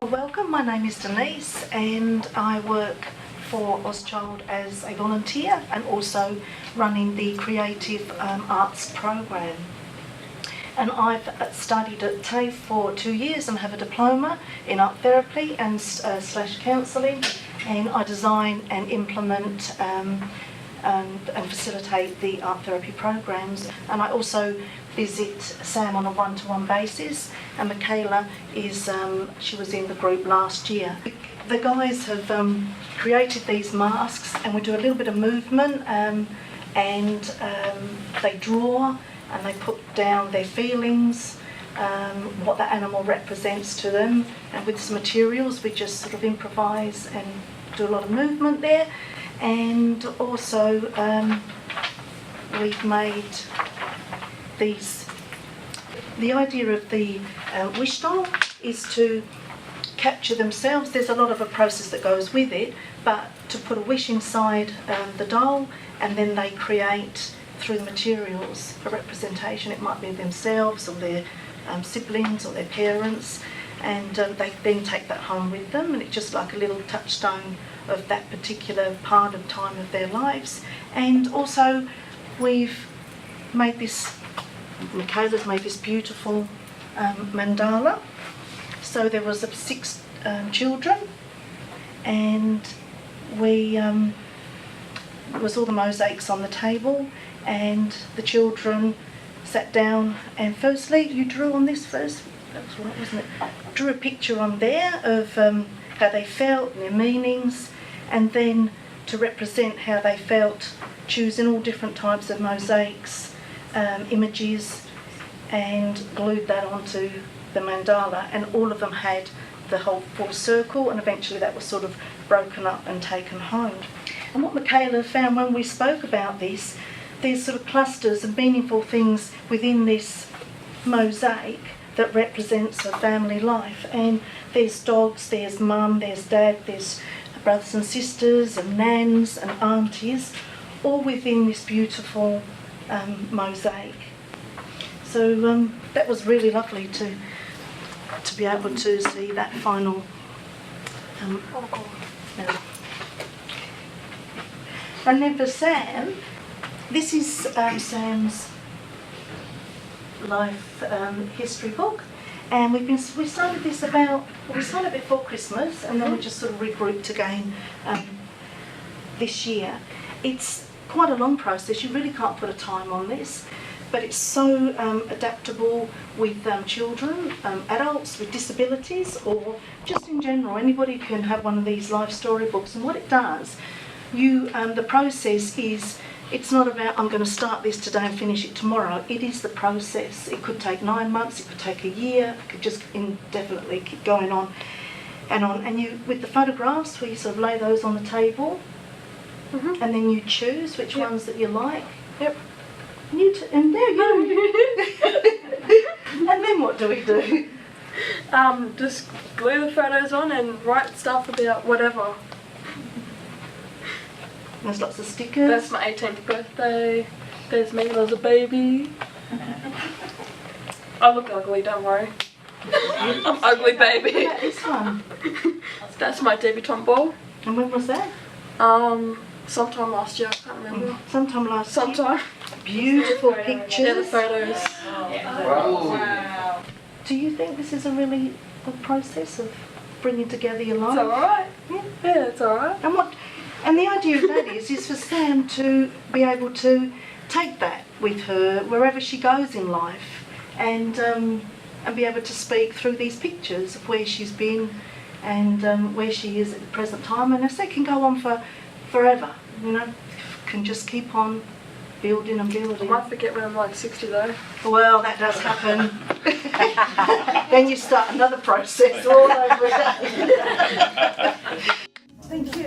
Well, welcome. My name is Denise and I work for OzChild as a volunteer and also running the Creative Arts program. And I've studied at TAFE for 2 years and have a diploma in art therapy and slash counselling, and I design and implement and facilitate the art therapy programs. And I also visit Sam on a one-to-one basis, and Michaela is, she was in the group last year. The guys have created these masks, and we do a little bit of movement, and they draw and they put down their feelings, what the animal represents to them, and with some materials we just sort of improvise and do a lot of movement there. And also we've made these, the idea of the wish doll is to capture themselves. There's a lot of a process that goes with it, but to put a wish inside the doll, and then they create through the materials a representation. It might be themselves or their siblings or their parents, and they then take that home with them, and it's just like a little touchstone of that particular part of time of their lives. And also we've made this, Michaela's made this beautiful mandala. So there was 6 children, and we it was all the mosaics on the table, and the children sat down, and firstly you drew on this first, that was right, wasn't it? Drew a picture on there of how they felt and their meanings, and then to represent how they felt, choosing all different types of mosaics, images, and glued that onto the mandala, and all of them had the whole full circle, and eventually that was sort of broken up and taken home. And what Michaela found when we spoke about this, there's sort of clusters of meaningful things within this mosaic that represents a family life, and there's dogs, there's mum, there's dad, there's brothers and sisters and nans and aunties, all within this beautiful mosaic. So that was really lovely to be able to see that final And then for Sam, this is Sam's life history book, and we started this we started before Christmas, and then we just sort of regrouped again this year. It's quite a long process. You really can't put a time on this, but it's so adaptable with children, adults with disabilities, or just in general. Anybody can have one of these life story books, and what it does, the process is, it's not about I'm going to start this today and finish it tomorrow. It is the process. It could take 9 months, it could take a year, it could just indefinitely keep going on and on. And you, with the photographs, we sort of lay those on the table, and then you choose which ones that you like. Yep. And there you go. And then what do we do? Just glue the photos on and write stuff about whatever. There's lots of stickers. That's my 18th birthday. There's me as a baby. I look ugly, don't worry. I'm ugly baby. What about this one? That's my debutante ball. And when was that? Sometime last year, I can't remember. Sometime last year. Sometime. Beautiful pictures. Yeah, the photos. Wow. Do you think this is a really good process of bringing together your life? It's alright. Yeah, it's alright. And the idea of that is for Sam to be able to take that with her wherever she goes in life, and be able to speak through these pictures of where she's been and where she is at the present time. And if that can go on for forever, you know, can just keep on building and building. I might forget when I'm like 60 though. Well, that does happen. Then you start another process all over again. Thank you.